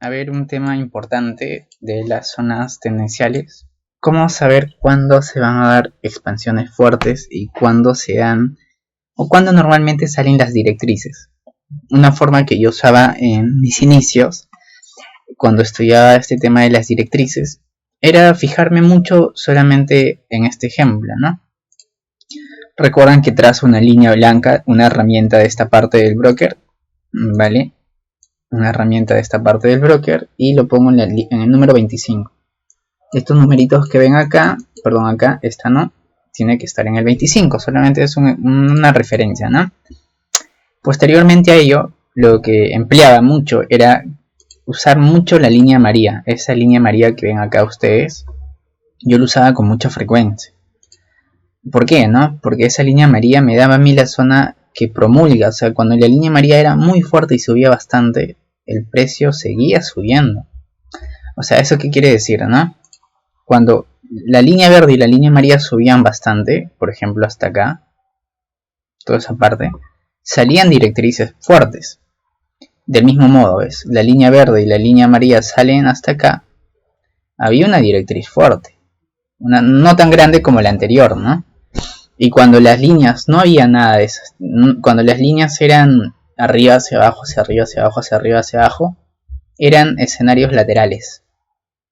a ver un tema importante de las zonas tendenciales. ¿Cómo saber cuándo se van a dar expansiones fuertes y cuándo se dan o cuándo normalmente salen las directrices? Una forma que yo usaba en mis inicios, cuando estudiaba este tema de las directrices, era fijarme mucho solamente en este ejemplo, ¿no? Recuerdan que trazo una línea blanca, una herramienta de esta parte del broker, ¿vale? Una herramienta de esta parte del broker y lo pongo en el número 25. Estos numeritos que ven acá, perdón, acá, esta no, tiene que estar en el 25, solamente es una referencia, ¿no? Posteriormente a ello, lo que empleaba mucho era usar mucho la línea María. Esa línea María que ven acá ustedes, yo lo usaba con mucha frecuencia. ¿Por qué, no? Porque esa línea María me daba a mí la zona que promulga, o sea, cuando la línea María era muy fuerte y subía bastante, el precio seguía subiendo. O sea, ¿eso qué quiere decir, no? Cuando la línea verde y la línea María subían bastante, por ejemplo hasta acá, toda esa parte, salían directrices fuertes. Del mismo modo, ¿ves? La línea verde y la línea María salen hasta acá, había una directriz fuerte. No tan grande como la anterior, ¿no? Y cuando las líneas, no había nada de eso, cuando las líneas eran arriba hacia abajo, hacia arriba, hacia abajo, hacia arriba, hacia abajo, eran escenarios laterales.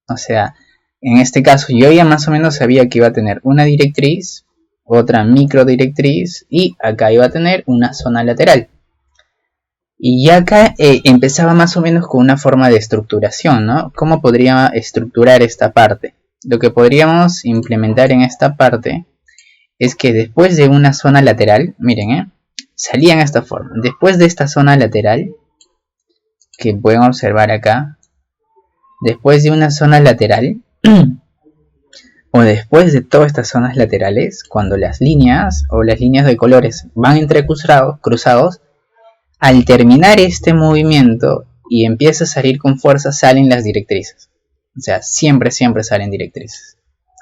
O sea, en este caso yo ya más o menos sabía que iba a tener una directriz, otra micro directriz y acá iba a tener una zona lateral. Y ya acá empezaba más o menos con una forma de estructuración, ¿no? ¿Cómo podría estructurar esta parte? Lo que podríamos implementar en esta parte es que después de una zona lateral, miren, salía en esta forma. Después de esta zona lateral, que pueden observar acá, después de una zona lateral, o después de todas estas zonas laterales, cuando las líneas o las líneas de colores van entrecruzados, al terminar este movimiento y empieza a salir con fuerza, salen las directrices. O sea, siempre salen directrices.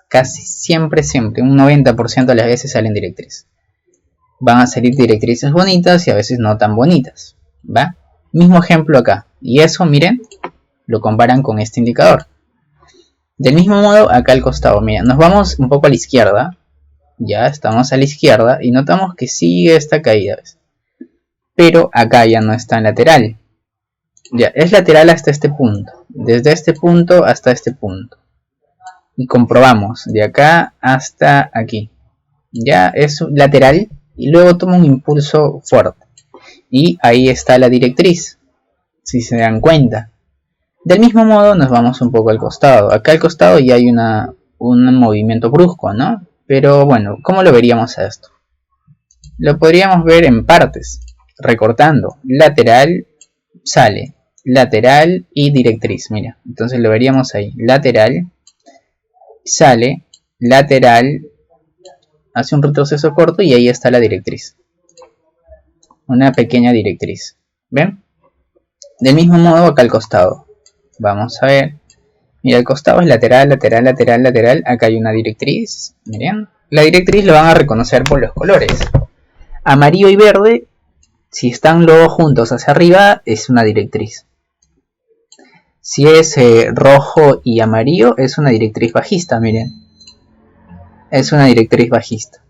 Casi siempre, un 90% de las veces salen directrices. Van a salir directrices bonitas y a veces no tan bonitas, ¿va? Mismo ejemplo acá. Y eso, miren, lo comparan con este indicador. Del mismo modo, acá al costado, miren, nos vamos un poco a la izquierda. Ya estamos a la izquierda y notamos que sigue esta caída, ¿ves? Pero acá ya no está en lateral. Ya, es lateral hasta este punto. Desde este punto hasta este punto. Y comprobamos de acá hasta aquí. Ya es lateral y luego toma un impulso fuerte. Y ahí está la directriz, si se dan cuenta. Del mismo modo nos vamos un poco al costado. Acá al costado ya hay un movimiento brusco, ¿no? Pero bueno, ¿cómo lo veríamos a esto? Lo podríamos ver en partes. Recortando. Lateral, sale. Lateral y directriz. Mira, entonces lo veríamos ahí. Lateral. Sale, lateral, hace un retroceso corto y ahí está la directriz. Una pequeña directriz. ¿Ven? Del mismo modo acá al costado. Vamos a ver. Mira, el costado es lateral, lateral, lateral, lateral. Acá hay una directriz. Miren. La directriz lo van a reconocer por los colores. Amarillo y verde, si están luego juntos hacia arriba, es una directriz. Si es rojo y amarillo, es una directriz bajista, miren. Es una directriz bajista.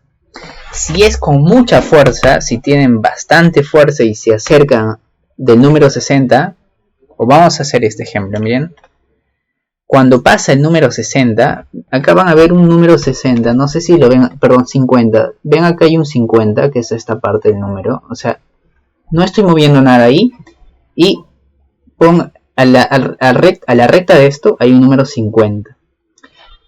Si es con mucha fuerza, si tienen bastante fuerza y se acercan del número 60, o vamos a hacer este ejemplo, miren. Cuando pasa el número 60, acá van a ver un número 60, no sé si lo ven, perdón, 50. Ven acá hay un 50, que es esta parte del número. O sea, no estoy moviendo nada ahí. Y pongo a la recta de esto hay un número 50.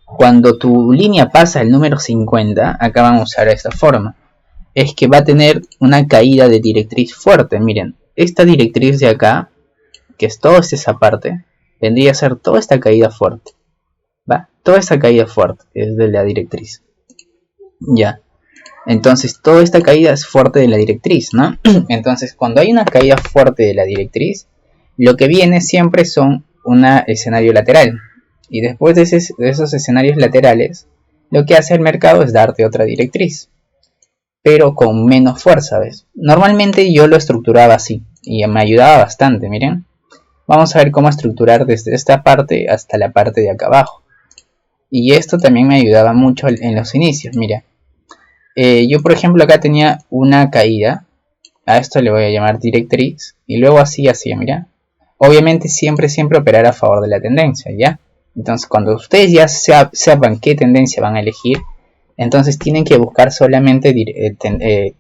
Cuando tu línea pasa el número 50, acá vamos a usar esta forma. Es que va a tener una caída de directriz fuerte. Miren, esta directriz de acá, que es toda esa parte, vendría a ser toda esta caída fuerte. ¿Va? Toda esta caída fuerte es de la directriz. Ya. Entonces, toda esta caída es fuerte de la directriz, ¿no? Entonces, cuando hay una caída fuerte de la directriz, lo que viene siempre son un escenario lateral. Y después de esos escenarios laterales, lo que hace el mercado es darte otra directriz. Pero con menos fuerza, ¿ves? Normalmente yo lo estructuraba así. Y me ayudaba bastante, miren. vamos a ver cómo estructurar desde esta parte hasta la parte de acá abajo. Y esto también me ayudaba mucho en los inicios. Mira, yo por ejemplo acá tenía una caída. A esto le voy a llamar directriz. Y luego así, mira. Obviamente siempre operar a favor de la tendencia, ¿ya? Entonces cuando ustedes ya sepan qué tendencia van a elegir, entonces tienen que buscar solamente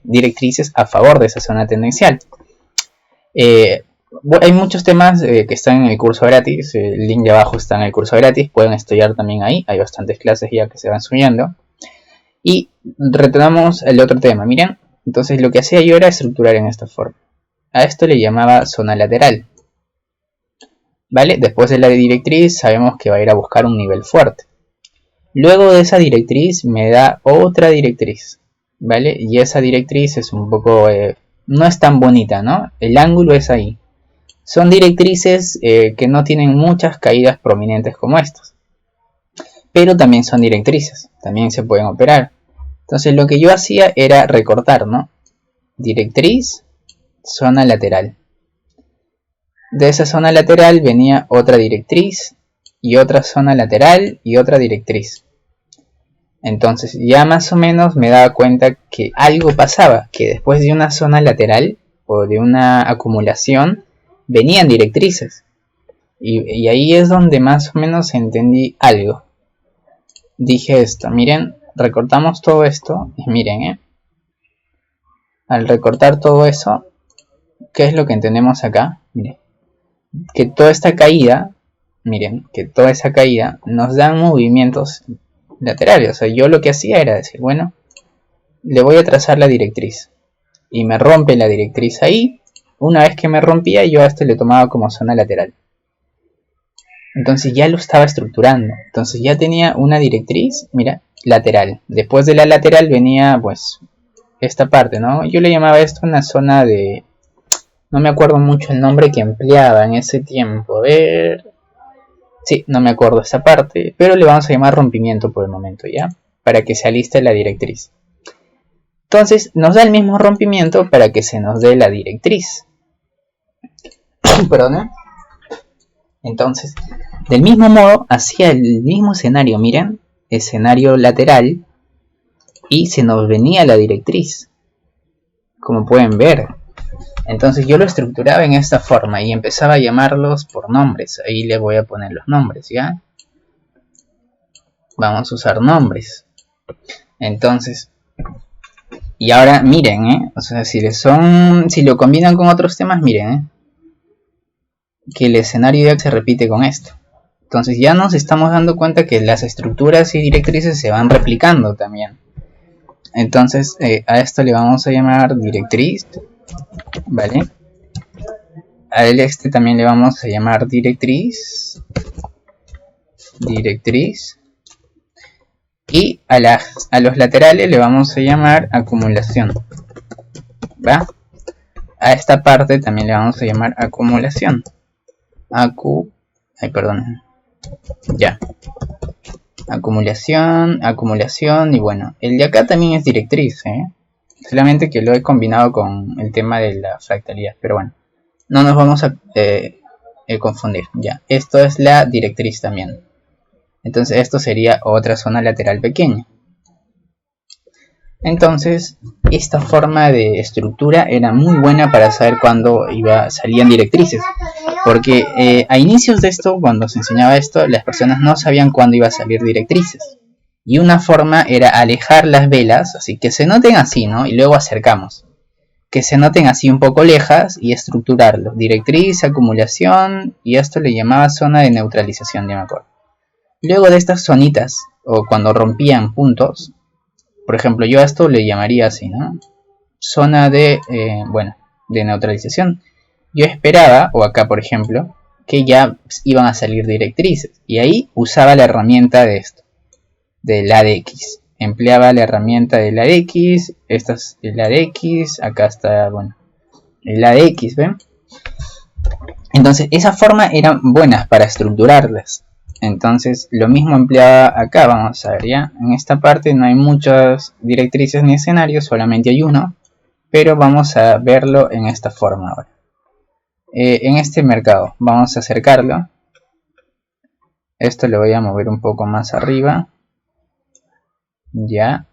directrices a favor de esa zona tendencial. Hay muchos temas que están en el curso gratis. El link de abajo está en el curso gratis. Pueden estudiar también ahí. Hay bastantes clases ya que se van subiendo. Y retomamos el otro tema. Miren, entonces lo que hacía yo era estructurar en esta forma. A esto le llamaba zona lateral. ¿Vale? Después de la directriz sabemos que va a ir a buscar un nivel fuerte. Luego de esa directriz me da otra directriz. ¿Vale? Y esa directriz es un poco... no es tan bonita, ¿no? El ángulo es ahí. Son directrices que no tienen muchas caídas prominentes como estas. Pero también son directrices. También se pueden operar. Entonces lo que yo hacía era recortar, ¿no? Directriz, zona lateral. De esa zona lateral venía otra directriz y otra zona lateral y otra directriz. Entonces ya más o menos me daba cuenta que algo pasaba, que después de una zona lateral o de una acumulación venían directrices. Y ahí es donde más o menos entendí algo. Dije esto, miren, recortamos todo esto y miren, al recortar todo eso, ¿qué es lo que entendemos acá? Miren, que toda esta caída, miren, que toda esa caída nos dan movimientos laterales. O sea, yo lo que hacía era decir, bueno, le voy a trazar la directriz. Y me rompe la directriz ahí. Una vez que me rompía, yo a esto le tomaba como zona lateral. Entonces ya lo estaba estructurando. Entonces ya tenía una directriz, mira, lateral. Después de la lateral venía, pues, esta parte, ¿no? Yo le llamaba esto una zona de... No me acuerdo mucho el nombre que empleaba en ese tiempo. A ver... Sí, no me acuerdo esa parte, pero le vamos a llamar rompimiento por el momento, ¿ya? Para que se aliste la directriz. Entonces nos da el mismo rompimiento para que se nos dé la directriz. Perdón. Entonces, del mismo modo, hacía el mismo escenario, miren, escenario lateral, y se nos venía la directriz, como pueden ver. Entonces yo lo estructuraba en esta forma y empezaba a llamarlos por nombres. Ahí le voy a poner los nombres, ¿ya? Vamos a usar nombres. Entonces, y ahora miren, o sea, si lo combinan con otros temas, miren, que el escenario ya se repite con esto. Entonces ya nos estamos dando cuenta que las estructuras y directrices se van replicando también. Entonces a esto le vamos a llamar directriz, ¿vale? A este también le vamos a llamar directriz. Y a los laterales le vamos a llamar acumulación, ¿va? A esta parte también le vamos a llamar acumulación. Ya. Acumulación y bueno, el de acá también es directriz, solamente que lo he combinado con el tema de la fractalidad, pero bueno, no nos vamos a confundir, ya, esto es la directriz también. Entonces esto sería otra zona lateral pequeña. Entonces esta forma de estructura era muy buena para saber cuándo salían directrices, porque a inicios de esto, cuando se enseñaba esto, las personas no sabían cuándo iba a salir directrices, y una forma era alejar las velas, así que se noten así, ¿no? Y luego acercamos, que se noten así un poco lejas y estructurarlo, directriz, acumulación, y esto le llamaba zona de neutralización, ya me acuerdo. Luego de estas zonitas, o cuando rompían puntos, por ejemplo, yo a esto le llamaría así, ¿no? Zona de, de neutralización. Yo esperaba, o acá por ejemplo, que ya iban a salir directrices. Y ahí usaba la herramienta de esto, de la de X. Empleaba la herramienta de la de X. Esta es la de X. Acá está, bueno, la de X, ¿ven? Entonces, esa forma eran buenas para estructurarlas. Entonces, lo mismo empleaba acá, vamos a ver ya. En esta parte no hay muchas directrices ni escenarios, solamente hay uno. Pero vamos a verlo en esta forma ahora. en este mercado. Vamos a acercarlo. Esto le voy a mover un poco más arriba. Ya.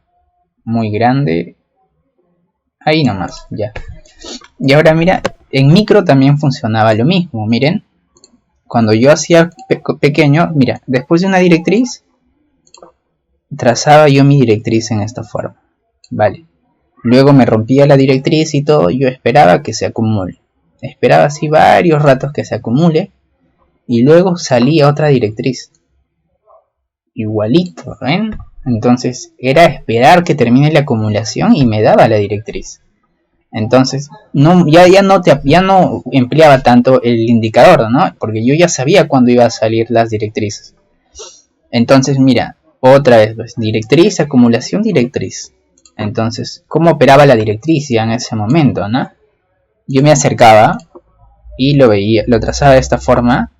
Muy grande. Ahí nomás, ya. Y ahora mira, en micro también funcionaba lo mismo, miren. Cuando yo hacía pequeño, mira, después de una directriz, trazaba yo mi directriz en esta forma. Vale. Luego me rompía la directriz y todo, yo esperaba que se acumule. Esperaba así varios ratos que se acumule. Y luego salía otra directriz. Igualito, ¿ven? Entonces era esperar que termine la acumulación y me daba la directriz. Entonces ya no empleaba tanto el indicador, ¿no? Porque yo ya sabía cuándo iba a salir las directrices. Entonces mira, otra vez, pues, directriz, acumulación, directriz. Entonces, ¿cómo operaba la directriz ya en ese momento, no? Yo me acercaba y lo veía, lo trazaba de esta forma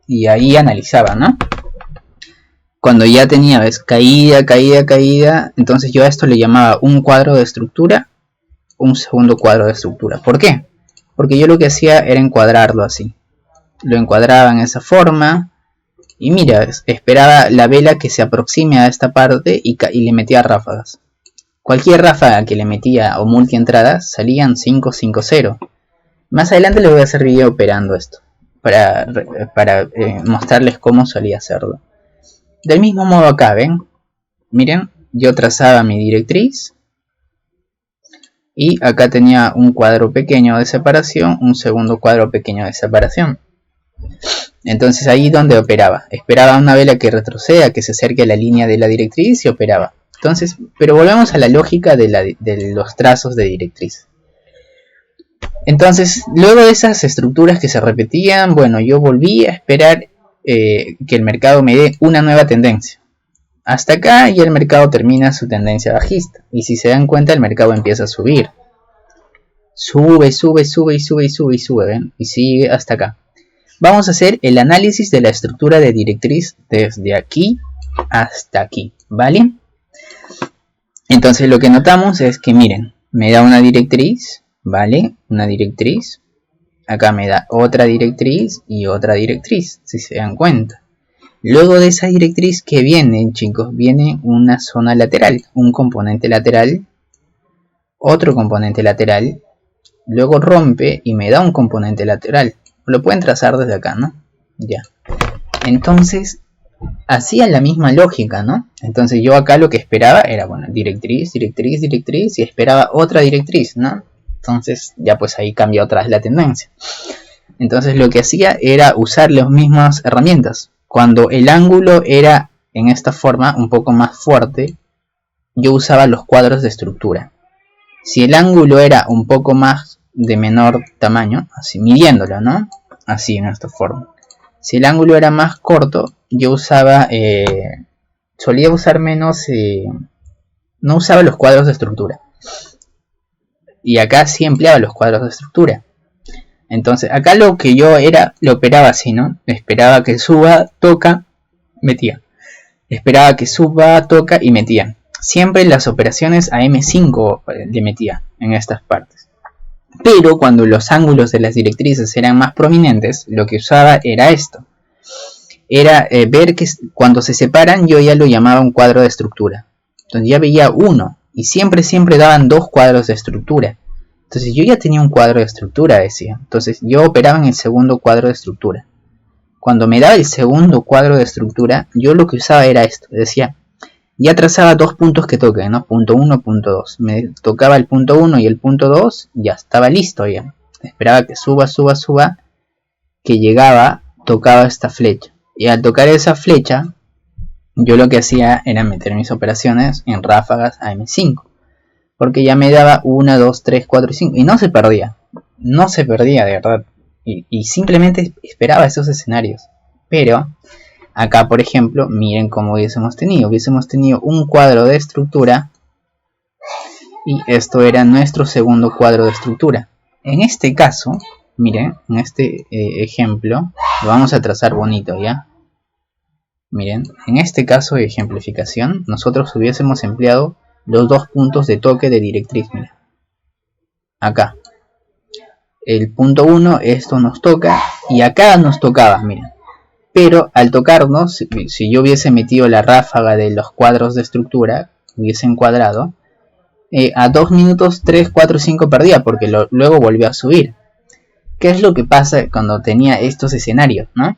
y ahí analizaba, ¿no? Cuando ya tenía, ¿ves? Caída, entonces yo a esto le llamaba un cuadro de estructura, un segundo cuadro de estructura. ¿Por qué? Porque yo lo que hacía era encuadrarlo así. Lo encuadraba en esa forma y mira, esperaba la vela que se aproxime a esta parte y le metía ráfagas. Cualquier ráfaga que le metía o multientradas salían 550. Más adelante les voy a hacer video operando esto para mostrarles cómo solía hacerlo. Del mismo modo acá, ¿ven? Miren, yo trazaba mi directriz y acá tenía un cuadro pequeño de separación, un segundo cuadro pequeño de separación. Entonces ahí donde operaba, esperaba una vela que retroceda, que se acerque a la línea de la directriz y operaba. Entonces, pero volvemos a la lógica de los trazos de directriz. Entonces, luego de esas estructuras que se repetían, bueno, yo volví a esperar que el mercado me dé una nueva tendencia. Hasta acá y el mercado termina su tendencia bajista. Y si se dan cuenta, el mercado empieza a subir. Sube, ¿ven? Y sigue hasta acá. Vamos a hacer el análisis de la estructura de directriz desde aquí hasta aquí, ¿vale? Entonces lo que notamos es que, miren, me da una directriz, ¿vale? Una directriz. Acá me da otra directriz y otra directriz, si se dan cuenta. Luego de esa directriz que viene, chicos, viene una zona lateral, un componente lateral, otro componente lateral, luego rompe y me da un componente lateral. Lo pueden trazar desde acá, ¿no? Ya. Entonces, hacía la misma lógica, ¿no? Entonces yo acá lo que esperaba era, bueno, directriz y esperaba otra directriz, ¿no? Entonces ya pues ahí cambia otra vez la tendencia. Entonces lo que hacía era usar las mismas herramientas. Cuando el ángulo era en esta forma un poco más fuerte, yo usaba los cuadros de estructura. Si el ángulo era un poco más de menor tamaño, así midiéndolo, ¿no? Así en esta forma. Si el ángulo era más corto, yo usaba, solía usar menos, no usaba los cuadros de estructura. Y acá sí empleaba los cuadros de estructura. Entonces acá lo que yo era, lo operaba así, ¿no? Esperaba que suba, toca, metía. Esperaba que suba, toca y metía. Siempre las operaciones a M5 le metía en estas partes. Pero cuando los ángulos de las directrices eran más prominentes, lo que usaba era esto. Era ver que cuando se separan yo ya lo llamaba un cuadro de estructura. Entonces ya veía uno. Y siempre daban dos cuadros de estructura. Entonces yo ya tenía un cuadro de estructura, decía. Entonces yo operaba en el segundo cuadro de estructura. Cuando me daba el segundo cuadro de estructura, yo lo que usaba era esto. Decía, ya trazaba dos puntos que toquen, ¿no? Punto 1, punto 2. Me tocaba el punto 1 y el punto 2, ya estaba listo ya. Esperaba que suba, que llegaba, tocaba esta flecha. Y al tocar esa flecha, yo lo que hacía era meter mis operaciones en ráfagas a M5. Porque ya me daba 1, 2, 3, 4 y 5. Y no se perdía. No se perdía de verdad. Y simplemente esperaba esos escenarios. Pero acá, por ejemplo, miren cómo hubiésemos tenido. Hubiésemos tenido un cuadro de estructura. Y esto era nuestro segundo cuadro de estructura. En este caso, miren, en este ejemplo, lo vamos a trazar bonito, ¿ya? Miren, en este caso de ejemplificación, nosotros hubiésemos empleado los dos puntos de toque de directriz, mira. Acá. el punto 1, esto nos toca, y acá nos tocaba, miren. Pero al tocarnos, si yo hubiese metido la ráfaga de los cuadros de estructura, hubiese encuadrado, a 2 minutos 3, 4, 5 perdía, porque luego volvió a subir. ¿Qué es lo que pasa cuando tenía estos escenarios, no?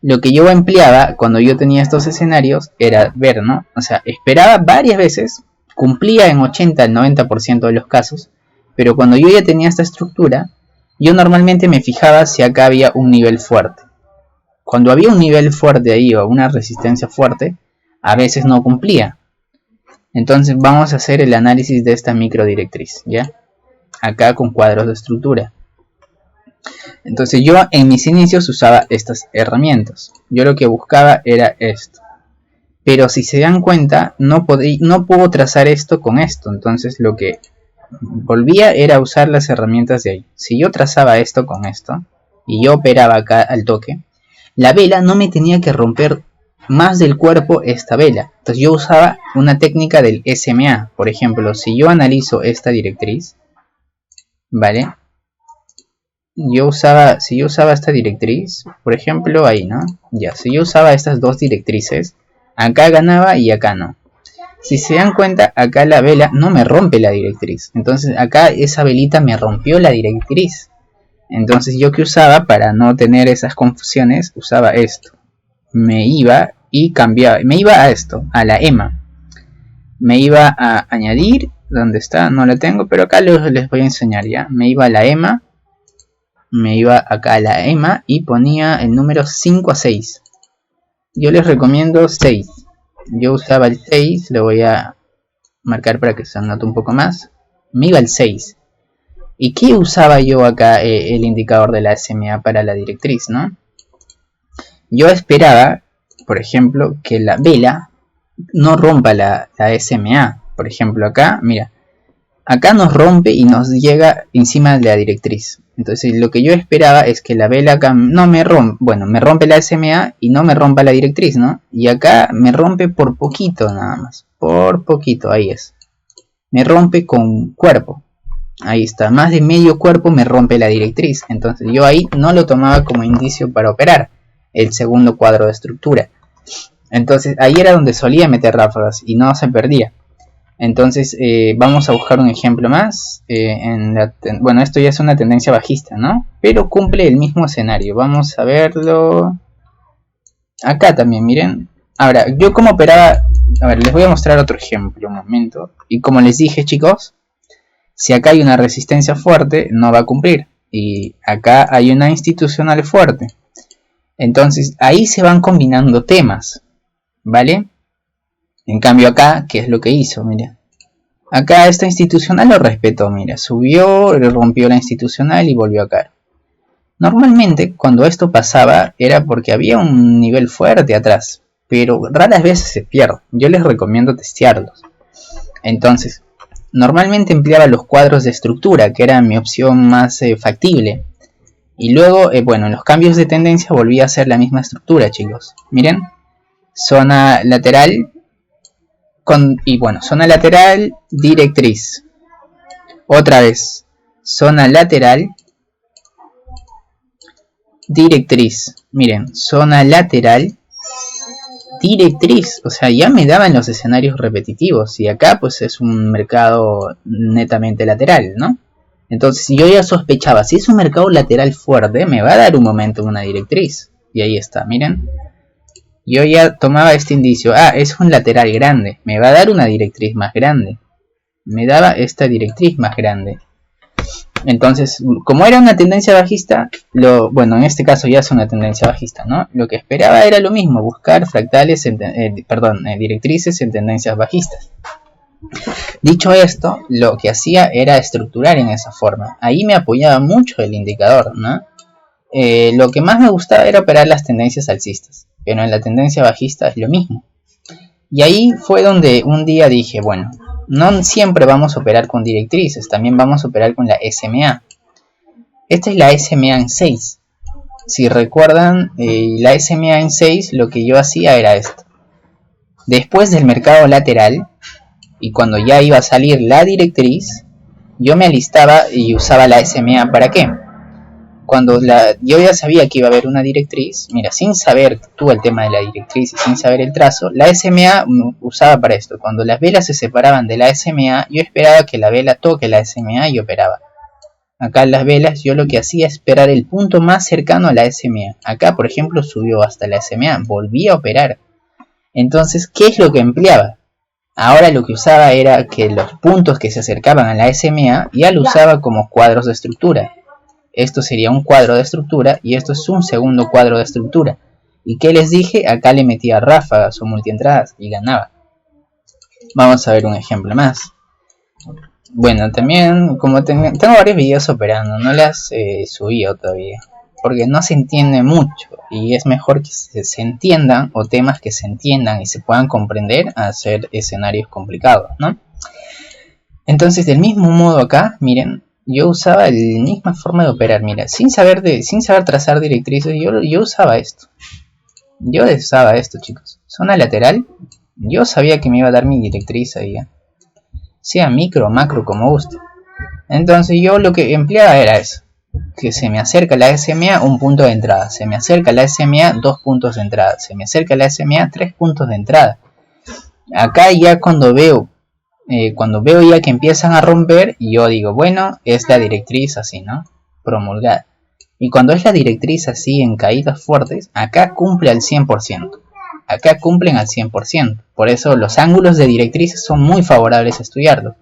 Lo que yo empleaba cuando yo tenía estos escenarios era ver, ¿no? O sea, esperaba varias veces, cumplía en 80 al 90% de los casos, pero cuando yo ya tenía esta estructura, yo normalmente me fijaba si acá había un nivel fuerte. Cuando había un nivel fuerte ahí o una resistencia fuerte, a veces no cumplía. Entonces vamos a hacer el análisis de esta microdirectriz, ¿ya? Acá con cuadros de estructura. Entonces yo en mis inicios usaba estas herramientas. Yo lo que buscaba era esto. Pero si se dan cuenta, no puedo trazar esto con esto. Entonces lo que volvía era usar las herramientas de ahí. Si yo trazaba esto con esto, y yo operaba acá al toque, la vela no me tenía que romper más del cuerpo esta vela. Entonces yo usaba una técnica del SMA. Por ejemplo, si yo analizo esta directriz, ¿vale? Si yo usaba esta directriz, por ejemplo, ahí, ¿no? Ya, si yo usaba estas dos directrices, acá ganaba y acá no. Si se dan cuenta, acá la vela no me rompe la directriz. Entonces acá esa velita me rompió la directriz. Entonces yo que usaba para no tener esas confusiones, usaba esto. Me iba y cambiaba, me iba a esto, a la EMA. Me iba a añadir, ¿dónde está? No la tengo, pero acá les voy a enseñar ya. Me iba a la EMA. Me iba acá a la EMA y ponía el número 5 a 6. Yo les recomiendo 6. Yo usaba el 6, lo voy a marcar para que se note un poco más. Me iba al 6. ¿Y qué usaba yo acá el indicador de la SMA para la directriz, no? Yo esperaba, por ejemplo, que la vela no rompa la SMA. Por ejemplo, acá, mira. Acá nos rompe y nos llega encima de la directriz. Entonces lo que yo esperaba es que la vela acá no me rompe, bueno, me rompe la SMA y no me rompa la directriz, ¿no? Y acá me rompe por poquito nada más, por poquito, ahí es. Me rompe con cuerpo, ahí está, más de medio cuerpo me rompe la directriz. Entonces yo ahí no lo tomaba como indicio para operar el segundo cuadro de estructura. Entonces ahí era donde solía meter ráfagas y no se perdía. Entonces vamos a buscar un ejemplo más. Bueno, esto ya es una tendencia bajista, ¿no? Pero cumple el mismo escenario. Vamos a verlo. Acá también, miren. Ahora, yo como operaba... A ver, les voy a mostrar otro ejemplo, un momento. Y como les dije, chicos, si acá hay una resistencia fuerte, no va a cumplir. Y acá hay una institucional fuerte. Entonces, ahí se van combinando temas, ¿vale? En cambio acá, ¿qué es lo que hizo? Mira, acá esta institucional lo respetó, mira, subió, rompió la institucional y volvió a caer. Normalmente cuando esto pasaba era porque había un nivel fuerte atrás, pero raras veces se pierde. Yo les recomiendo testearlos. Entonces, normalmente empleaba los cuadros de estructura, que era mi opción más factible. Y luego, bueno, en los cambios de tendencia volví a hacer la misma estructura, chicos. Miren, zona lateral. Y bueno, zona lateral, directriz. Otra vez, zona lateral, directriz. Miren, zona lateral, directriz. O sea, ya me daban los escenarios repetitivos. Y acá pues es un mercado netamente lateral, ¿no? Entonces, si yo ya sospechaba, si es un mercado lateral fuerte, me va a dar un momento una directriz. Y ahí está, miren. Yo ya tomaba este indicio, es un lateral grande, me va a dar una directriz más grande. Me daba esta directriz más grande. Entonces, como era una tendencia bajista, bueno, en este caso ya es una tendencia bajista, ¿no? Lo que esperaba era lo mismo, buscar fractales, directrices en tendencias bajistas. Dicho esto, lo que hacía era estructurar en esa forma. Ahí me apoyaba mucho el indicador, ¿no? Lo que más me gustaba era operar las tendencias alcistas, pero en la tendencia bajista es lo mismo. Y ahí fue donde un día dije, bueno, no siempre vamos a operar con directrices, también vamos a operar con la SMA. Esta es la SMA en 6. Si recuerdan, la SMA en 6 lo que yo hacía era esto. Después del mercado lateral, y cuando ya iba a salir la directriz, yo me alistaba y usaba la SMA. ¿Para qué? Cuando yo ya sabía que iba a haber una directriz, mira, sin saber tú el tema de la directriz y sin saber el trazo, la SMA usaba para esto. Cuando las velas se separaban de la SMA, yo esperaba que la vela toque la SMA y operaba. Acá en las velas yo lo que hacía es esperar el punto más cercano a la SMA. Acá, por ejemplo, subió hasta la SMA, volvía a operar. Entonces, ¿qué es lo que empleaba? Ahora lo que usaba era que los puntos que se acercaban a la SMA ya lo usaba como cuadros de estructura. Esto sería un cuadro de estructura y esto es un segundo cuadro de estructura. ¿Y qué les dije? Acá le metía ráfagas o multientradas y ganaba. Vamos a ver un ejemplo más. Bueno, también como tengo varios videos operando, no las subí todavía. Porque no se entiende mucho y es mejor que se entiendan o temas que se entiendan y se puedan comprender a hacer escenarios complicados, ¿no? Entonces del mismo modo acá, miren, yo usaba la misma forma de operar, mira, sin saber trazar directrices, yo usaba esto. Yo usaba esto, chicos. Zona lateral, yo sabía que me iba a dar mi directriz ahí, sea micro o macro como guste. Entonces yo lo que empleaba era eso, que se me acerca la SMA, un punto de entrada, se me acerca la SMA, 2 puntos de entrada, se me acerca la SMA, 3 puntos de entrada. Acá ya cuando veo ya que empiezan a romper, yo digo, bueno, es la directriz así, ¿no? Promulgada. Y cuando es la directriz así en caídas fuertes, acá cumple al 100%. Acá cumplen al 100%. Por eso los ángulos de directrices son muy favorables a estudiarlo.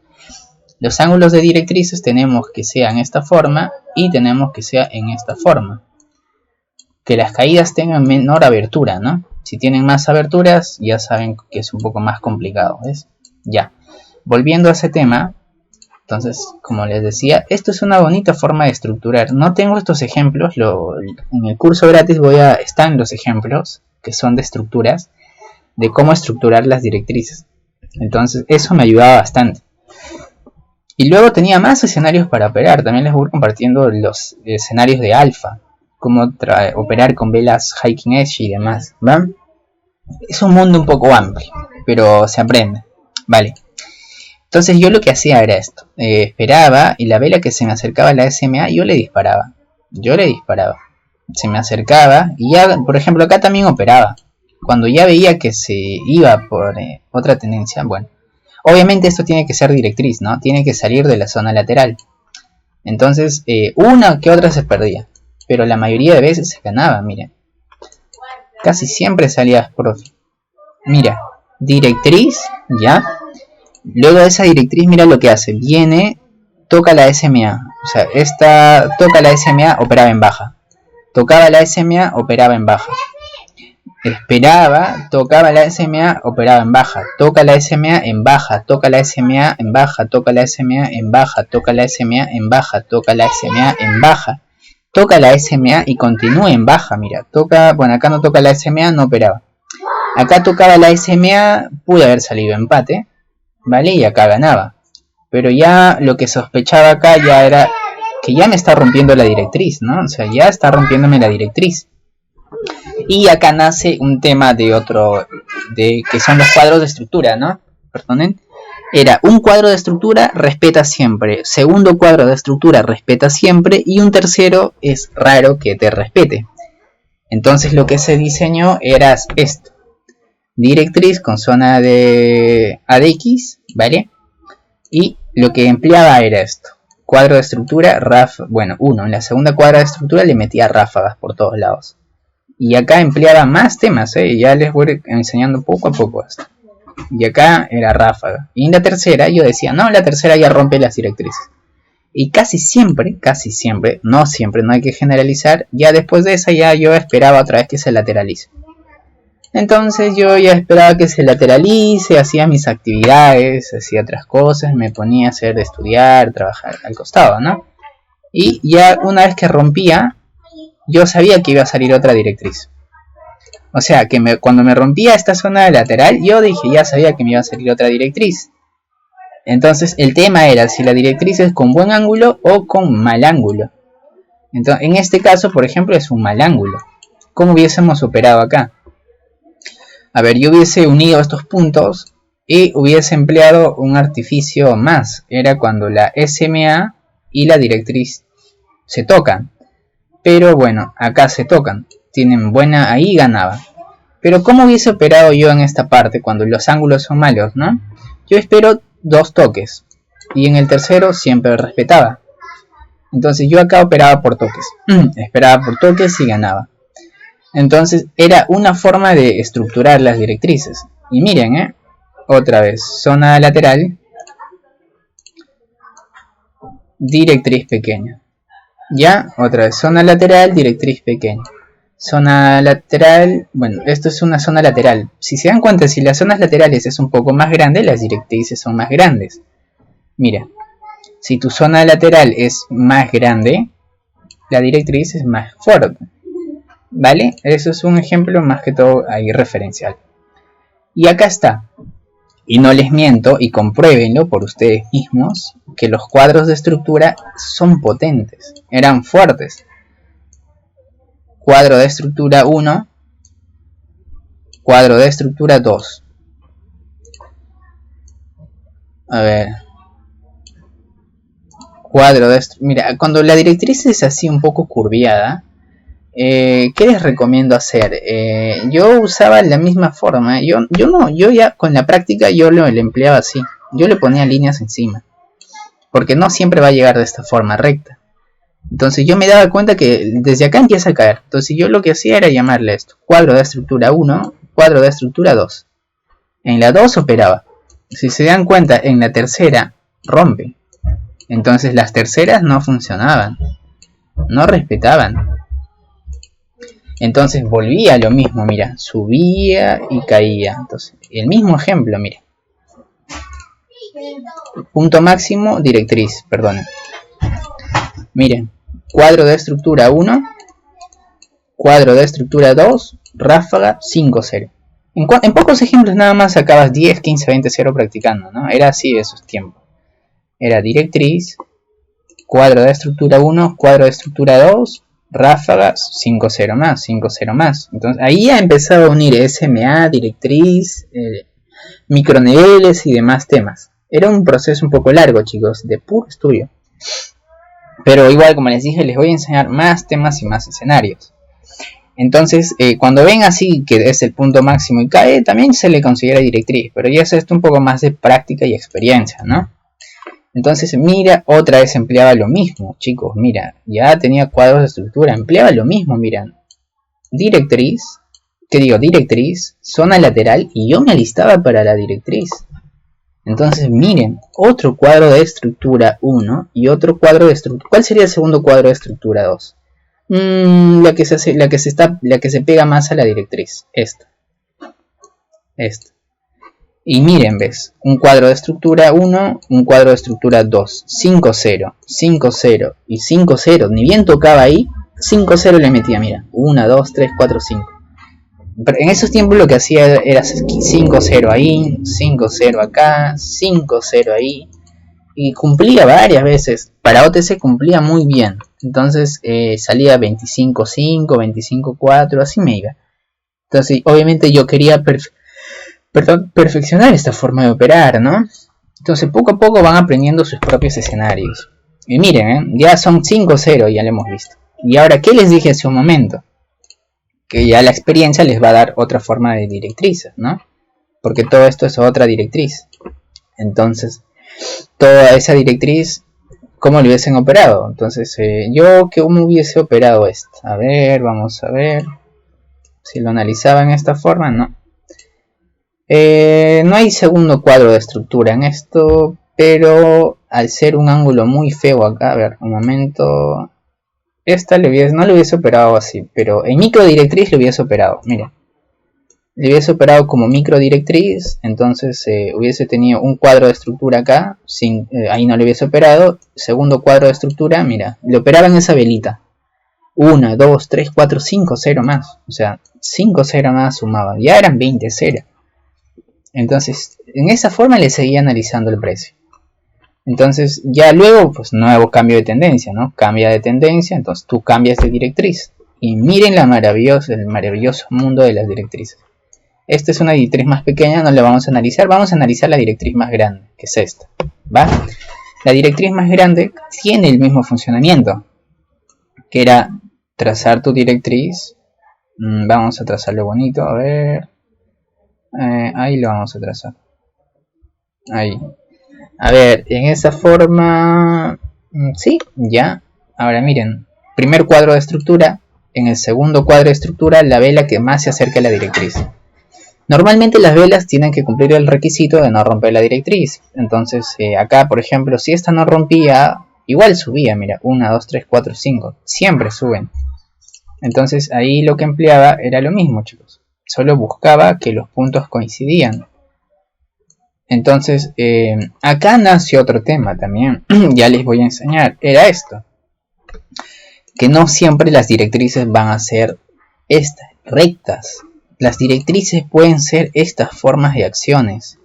Los ángulos de directrices tenemos que sea en esta forma y tenemos que sea en esta forma. Que las caídas tengan menor abertura, ¿no? Si tienen más aberturas, ya saben que es un poco más complicado, ¿ves? Ya. Volviendo a ese tema, entonces, como les decía, esto es una bonita forma de estructurar. No tengo estos ejemplos, en el curso gratis están los ejemplos, que son de estructuras, de cómo estructurar las directrices. Entonces, eso me ayudaba bastante. Y luego tenía más escenarios para operar. También les voy compartiendo los escenarios de alfa, cómo operar con velas hiking edge y demás, ¿van? Es un mundo un poco amplio, pero se aprende, ¿vale? Entonces yo lo que hacía era esto, esperaba y la vela que se me acercaba a la SMA yo le disparaba, se me acercaba y ya, por ejemplo, acá también operaba. Cuando ya veía que se iba por otra tendencia, bueno, obviamente esto tiene que ser directriz, ¿no? Tiene que salir de la zona lateral. Entonces una que otra se perdía, pero la mayoría de veces se ganaba, miren. Casi siempre salías profe. Mira, directriz, ya. Luego de esa directriz, mira lo que hace. Viene, toca la SMA. O sea, esta toca la SMA, operaba en baja. Tocaba la SMA, operaba en baja. Esperaba, tocaba la SMA, operaba en baja. Toca la SMA en baja. Toca la SMA en baja. Toca la SMA en baja. Toca la SMA en baja. Toca la SMA en baja. Toca la SMA y continúa en baja. Mira, toca, bueno, acá no toca la SMA, no operaba. Acá tocaba la SMA, pude haber salido empate, ¿vale? Y acá ganaba. Pero ya lo que sospechaba acá ya era que ya me está rompiendo la directriz, ¿no? O sea, ya está rompiéndome la directriz. Y acá nace un tema de que son los cuadros de estructura, ¿no? Perdonen. Era un cuadro de estructura, respeta siempre. Segundo cuadro de estructura, respeta siempre. Y un tercero, es raro que te respete. Entonces lo que se diseñó era esto. Directriz con zona de ADX, ¿vale? Y lo que empleaba era esto. Cuadro de estructura, en la segunda cuadra de estructura le metía ráfagas por todos lados. Y acá empleaba más temas, ya les voy enseñando poco a poco esto. Y acá era ráfaga. Y en la tercera yo decía, no, la tercera ya rompe las directrices. Y casi siempre, no siempre, no hay que generalizar, ya después de esa ya yo esperaba otra vez que se lateralice. Entonces yo ya esperaba que se lateralice, hacía mis actividades, hacía otras cosas, me ponía a estudiar, trabajar al costado, ¿no? Y ya una vez que rompía, yo sabía que iba a salir otra directriz. O sea, que cuando me rompía esta zona lateral, yo dije, ya sabía que me iba a salir otra directriz. Entonces el tema era si la directriz es con buen ángulo o con mal ángulo. Entonces, en este caso, por ejemplo, es un mal ángulo. ¿Cómo hubiésemos operado acá? A ver, yo hubiese unido estos puntos y hubiese empleado un artificio más. Era cuando la SMA y la directriz se tocan. Pero bueno, acá se tocan. Tienen buena, ahí ganaba. Pero ¿cómo hubiese operado yo en esta parte cuando los ángulos son malos, no? Yo espero 2 toques. Y en el tercero siempre respetaba. Entonces yo acá operaba por toques. Esperaba por toques y ganaba. Entonces era una forma de estructurar las directrices. Y miren, otra vez, zona lateral, directriz pequeña. Ya, otra vez, zona lateral, directriz pequeña. Zona lateral, bueno, esto es una zona lateral. Si se dan cuenta, si las zonas laterales es un poco más grande, las directrices son más grandes. Mira, si tu zona lateral es más grande, la directriz es más fuerte. ¿Vale? Eso es un ejemplo más que todo ahí referencial. Y acá está. Y no les miento, y compruébenlo por ustedes mismos, que los cuadros de estructura son potentes, eran fuertes. Cuadro de estructura 1, cuadro de estructura 2. A ver. Cuadro de estructura. Mira, cuando la directriz es así un poco curviada, ¿qué les recomiendo hacer? Yo usaba la misma forma. Yo ya con la práctica yo lo empleaba así. Yo le ponía líneas encima. Porque no siempre va a llegar de esta forma recta. Entonces yo me daba cuenta que desde acá empieza a caer. Entonces yo lo que hacía era llamarle esto cuadro de estructura 1, cuadro de estructura 2. En la 2 operaba. Si se dan cuenta, en la tercera rompe. Entonces las terceras no funcionaban. No respetaban. Entonces volvía a lo mismo, mira, subía y caía. Entonces, el mismo ejemplo, mira. Punto máximo, directriz, perdón. Miren, cuadro de estructura 1, cuadro de estructura 2, ráfaga 5-0. En pocos ejemplos nada más sacabas 10, 15, 20, 0 practicando, ¿no? Era así de esos tiempos. Era directriz, cuadro de estructura 1, cuadro de estructura 2, ráfagas 5-0 más, 5-0 más. Entonces ahí ya empezaba a unir SMA, directriz, microniveles y demás temas. Era un proceso un poco largo, chicos, de puro estudio. Pero igual, como les dije, les voy a enseñar más temas y más escenarios. Entonces, cuando ven así que es el punto máximo y cae, también se le considera directriz. Pero ya es esto un poco más de práctica y experiencia, ¿no? Entonces, mira, otra vez empleaba lo mismo, chicos, mira, ya tenía cuadros de estructura, empleaba lo mismo, miran, directriz, directriz, zona lateral, y yo me alistaba para la directriz. Entonces, miren, otro cuadro de estructura 1 y otro cuadro de estructura, ¿cuál sería el segundo cuadro de estructura 2? La que se pega más a la directriz, esta. Y miren, ves, un cuadro de estructura 1, un cuadro de estructura 2, 5-0, 5-0 y 5-0, ni bien tocaba ahí, 5-0 le metía, mira, 1, 2, 3, 4, 5. Pero en esos tiempos lo que hacía era 5-0 ahí, 5-0 acá, 5-0 ahí, y cumplía varias veces, para OTC cumplía muy bien, entonces salía 25-5, 25-4, así me iba. Entonces obviamente yo quería perfeccionar esta forma de operar, ¿no? Entonces poco a poco van aprendiendo sus propios escenarios. Y miren, ya son 5-0, ya lo hemos visto. Y ahora, ¿qué les dije hace un momento? Que ya la experiencia les va a dar otra forma de directrices, ¿no? Porque todo esto es otra directriz. Entonces, toda esa directriz, ¿cómo lo hubiesen operado? Entonces, yo, ¿cómo hubiese operado esto? A ver, vamos a ver. Si lo analizaba en esta forma, no. No hay segundo cuadro de estructura en esto, pero al ser un ángulo muy feo acá, a ver, un momento, esta no le hubiese operado así, pero en microdirectriz le hubiese operado, mira, le hubiese operado como microdirectriz, entonces hubiese tenido un cuadro de estructura acá, ahí no le hubiese operado, segundo cuadro de estructura, mira, le operaba en esa velita, 1, 2, 3, 4, 5, 0 más, o sea, 5, 0 más sumaba, ya eran 20, 0. Entonces, en esa forma le seguía analizando el precio. Entonces, ya luego, pues nuevo cambio de tendencia, ¿no? Cambia de tendencia, entonces tú cambias de directriz. Y miren el maravilloso mundo de las directrices. Esta es una directriz más pequeña, no la vamos a analizar. Vamos a analizar la directriz más grande, que es esta, ¿va? La directriz más grande tiene el mismo funcionamiento, que era trazar tu directriz. Vamos a trazarlo bonito, a ver. Ahí lo vamos a trazar. Ahí. A ver, en esa forma... sí, ya. Ahora miren, primer cuadro de estructura. En el segundo cuadro de estructura, la vela que más se acerca a la directriz. Normalmente las velas tienen que cumplir el requisito de no romper la directriz. Entonces, acá, por ejemplo, si esta no rompía, igual subía, mira, 1, 2, 3, 4, 5. Siempre suben. Entonces, ahí lo que empleaba era lo mismo, chicos. Solo buscaba que los puntos coincidían. Entonces, acá nació otro tema también. Ya les voy a enseñar. Era esto. Que no siempre las directrices van a ser estas, rectas. Las directrices pueden ser estas formas de acciones.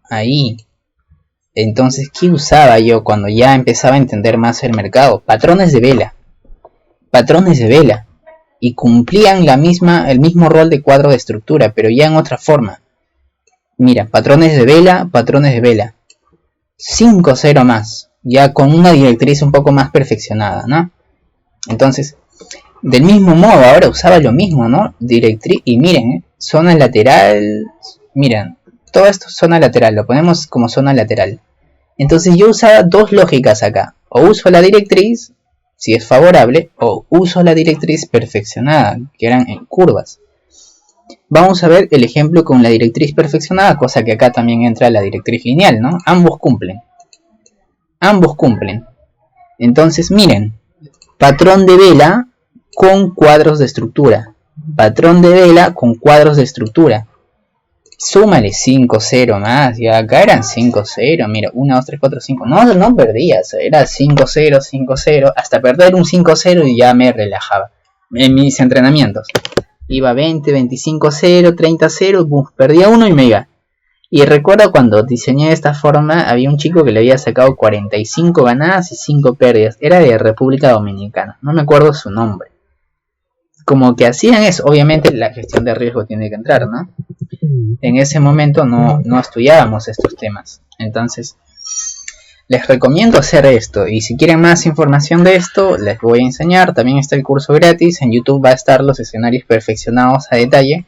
Ahí. Entonces, ¿qué usaba yo cuando ya empezaba a entender más el mercado? Patrones de vela. Patrones de vela. Y cumplían el mismo rol de cuadro de estructura, pero ya en otra forma. Mira, patrones de vela, patrones de vela. 5-0 más. Ya con una directriz un poco más perfeccionada, ¿no? Entonces, del mismo modo, ahora usaba lo mismo, ¿no? Directriz, y miren, zona lateral, miren, todo esto es zona lateral, lo ponemos como zona lateral. Entonces yo usaba dos lógicas acá, o uso la directriz, si es favorable, o uso la directriz perfeccionada, que eran en curvas. Vamos a ver el ejemplo con la directriz perfeccionada, cosa que acá también entra la directriz lineal, ¿no? Ambos cumplen. Ambos cumplen. Entonces, miren. Patrón de vela con cuadros de estructura. Patrón de vela con cuadros de estructura. Súmale 5-0 más. Ya acá eran 5-0. Mira, 1, 2, 3, 4, 5. No perdías. Era 5-0, 5-0. Hasta perder un 5-0 y ya me relajaba. En mis entrenamientos. Iba 20, 25-0, 30-0. Perdía uno y me iba. Y recuerdo cuando diseñé de esta forma, había un chico que le había sacado 45 ganadas y 5 pérdidas. Era de República Dominicana, no me acuerdo su nombre. Como que hacían eso, obviamente la gestión de riesgo tiene que entrar, ¿no? En ese momento no estudiábamos estos temas. Entonces, les recomiendo hacer esto. Y si quieren más información de esto, les voy a enseñar. También está el curso gratis. En YouTube va a estar los escenarios perfeccionados a detalle.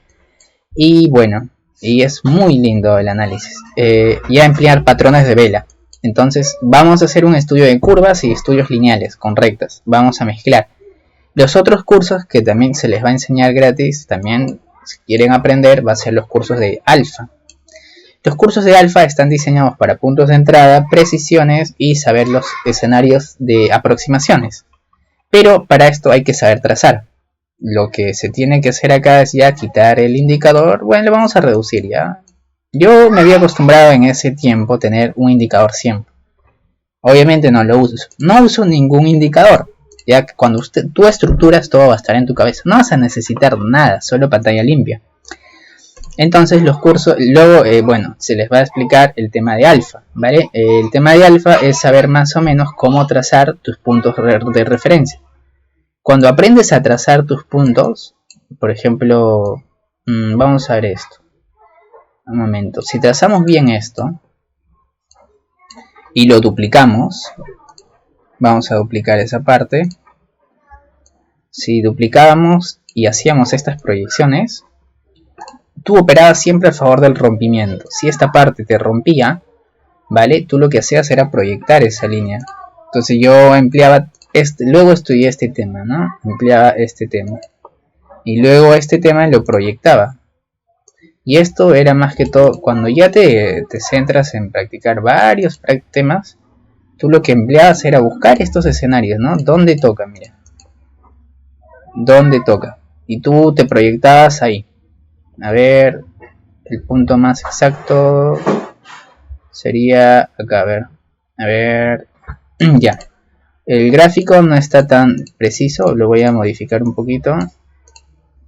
Y bueno... y es muy lindo el análisis. Ya emplear patrones de vela. Entonces vamos a hacer un estudio de curvas y estudios lineales con rectas. Vamos a mezclar. Los otros cursos que también se les va a enseñar gratis, también si quieren aprender, va a ser los cursos de alfa. Los cursos de alfa están diseñados para puntos de entrada, precisiones y saber los escenarios de aproximaciones. Pero para esto hay que saber trazar. Lo que se tiene que hacer acá es ya quitar el indicador. Bueno, lo vamos a reducir ya. Yo me había acostumbrado en ese tiempo a tener un indicador siempre. Obviamente no lo uso. No uso ningún indicador. Ya que cuando tú estructuras todo va a estar en tu cabeza. No vas a necesitar nada, solo pantalla limpia. Entonces los cursos, luego, bueno, se les va a explicar el tema de alfa, ¿vale? El tema de alfa es saber más o menos cómo trazar tus puntos de referencia. Cuando aprendes a trazar tus puntos, por ejemplo, vamos a ver esto. Un momento, si trazamos bien esto y lo duplicamos, vamos a duplicar esa parte. Si duplicábamos y hacíamos estas proyecciones, tú operabas siempre a favor del rompimiento. Si esta parte te rompía, ¿vale? Tú lo que hacías era proyectar esa línea. Entonces yo empleaba... luego estudié este tema, ¿no? Empleaba este tema. Y luego este tema lo proyectaba. Y esto era más que todo, cuando ya te centras en practicar varios temas, tú lo que empleabas era buscar estos escenarios, ¿no? ¿Dónde toca? Mira. ¿Dónde toca? Y tú te proyectabas ahí. A ver, el punto más exacto sería acá, a ver, ya. El gráfico no está tan preciso, lo voy a modificar un poquito,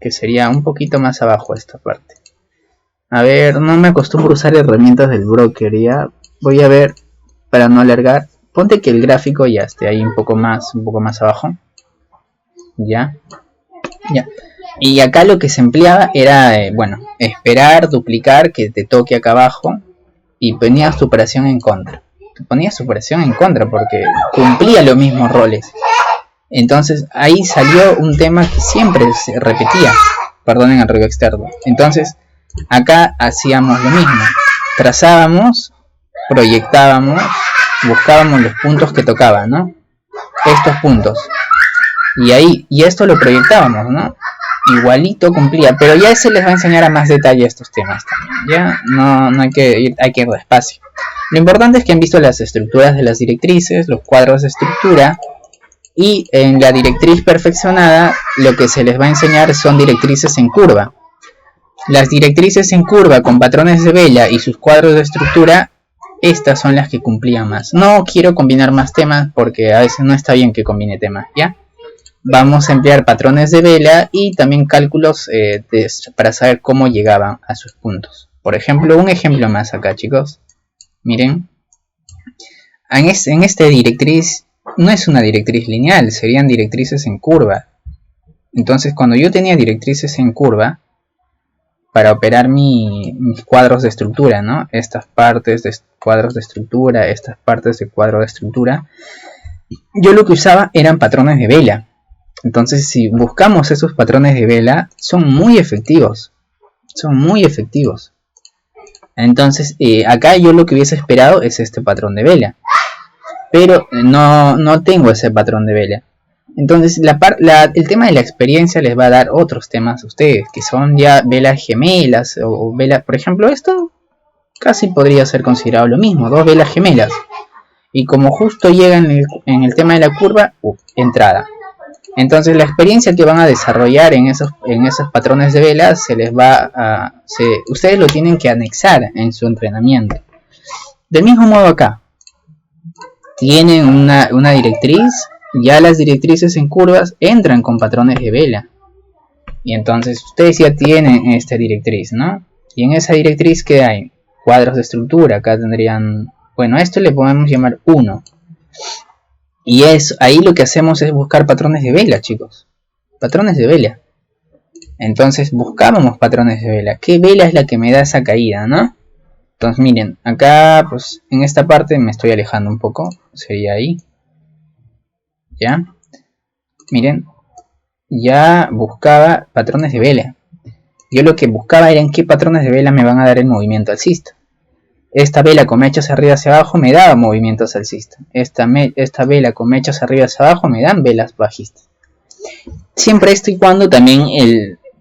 que sería un poquito más abajo esta parte. A ver, no me acostumbro a usar herramientas del broker, ya. Voy a ver, para no alargar, ponte que el gráfico ya esté ahí un poco más abajo. Ya. Y acá lo que se empleaba era, bueno, esperar, duplicar, que te toque acá abajo y ponías tu operación en contra. Ponías tu operación en contra porque cumplía los mismos roles. Entonces ahí salió un tema que siempre se repetía. Perdonen el ruido externo. Entonces acá hacíamos lo mismo. Trazábamos, proyectábamos, buscábamos los puntos que tocaban, ¿no? Estos puntos. Y esto lo proyectábamos, ¿no? Igualito cumplía, pero ya se les va a enseñar a más detalle estos temas también, ya no hay que ir despacio. Lo importante es que han visto las estructuras de las directrices, los cuadros de estructura, y en la directriz perfeccionada lo que se les va a enseñar son directrices en curva. Las directrices en curva con patrones de vela y sus cuadros de estructura, estas son las que cumplían más. No quiero combinar más temas porque a veces no está bien que combine temas, ¿ya? Vamos a emplear patrones de vela y también cálculos para saber cómo llegaban a sus puntos. Por ejemplo, un ejemplo más acá, chicos. Miren. En esta directriz no es una directriz lineal, serían directrices en curva. Entonces, cuando yo tenía directrices en curva, para operar mis cuadros de estructura, ¿no? Estas partes de cuadros de estructura, estas partes de cuadro de estructura, yo lo que usaba eran patrones de vela. Entonces, si buscamos esos patrones de vela, son muy efectivos. Son muy efectivos. Entonces, acá yo lo que hubiese esperado es este patrón de vela. Pero no tengo ese patrón de vela. Entonces, el tema de la experiencia les va a dar otros temas a ustedes, que son ya velas gemelas o velas, por ejemplo, esto casi podría ser considerado lo mismo, dos velas gemelas. Y como justo llegan en el tema de la curva, entrada. Entonces la experiencia que van a desarrollar en esos patrones de velas ustedes lo tienen que anexar en su entrenamiento. Del mismo modo acá, tienen una directriz, ya las directrices en curvas entran con patrones de vela. Y entonces ustedes ya tienen esta directriz, ¿no? Y en esa directriz, ¿qué hay? Cuadros de estructura, acá tendrían, bueno, a esto le podemos llamar 1. Y ahí lo que hacemos es buscar patrones de vela, chicos. Patrones de vela. Entonces buscábamos patrones de vela. ¿Qué vela es la que me da esa caída, no? Entonces miren, acá pues en esta parte me estoy alejando un poco. Sería ahí. ¿Ya? Miren. Ya buscaba patrones de vela. Yo lo que buscaba era en qué patrones de vela me van a dar el movimiento alcista. Esta vela con mechas arriba hacia abajo me daba movimientos alcistas. Esta vela con mechas arriba hacia abajo me dan velas bajistas. Siempre esto y cuando también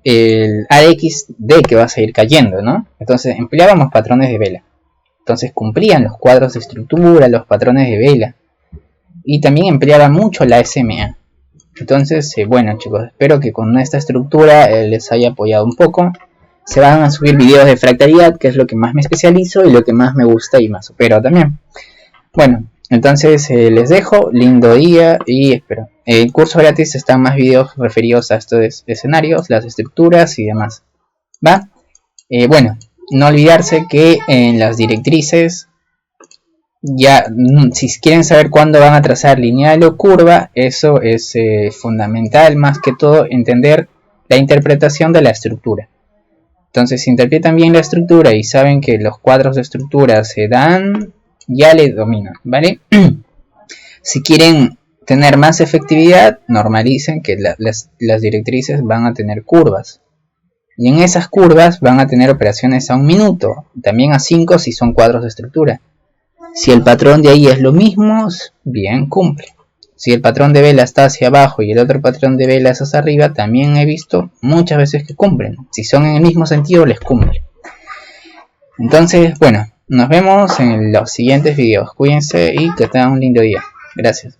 el AXD que va a seguir cayendo, ¿no? Entonces empleábamos patrones de vela. Entonces cumplían los cuadros de estructura, los patrones de vela. Y también empleaba mucho la SMA. Entonces, bueno chicos, espero que con esta estructura les haya apoyado un poco. Se van a subir videos de fractalidad, que es lo que más me especializo y lo que más me gusta y más supero también. Bueno, entonces les dejo, lindo día y espero. En el curso gratis están más videos referidos a estos escenarios, las estructuras y demás. ¿Va? Bueno, no olvidarse que en las directrices, ya si quieren saber cuándo van a trazar lineal o curva, eso es fundamental, más que todo entender la interpretación de la estructura. Entonces, si interpretan bien la estructura y saben que los cuadros de estructura se dan, ya le dominan, ¿vale? Si quieren tener más efectividad, normalicen que las directrices van a tener curvas. Y en esas curvas van a tener operaciones a 1 minuto, también a 5 si son cuadros de estructura. Si el patrón de ahí es lo mismo, bien, cumple. Si el patrón de vela está hacia abajo y el otro patrón de vela es hacia arriba, también he visto muchas veces que cumplen. Si son en el mismo sentido, les cumple. Entonces, bueno, nos vemos en los siguientes videos. Cuídense y que tengan un lindo día. Gracias.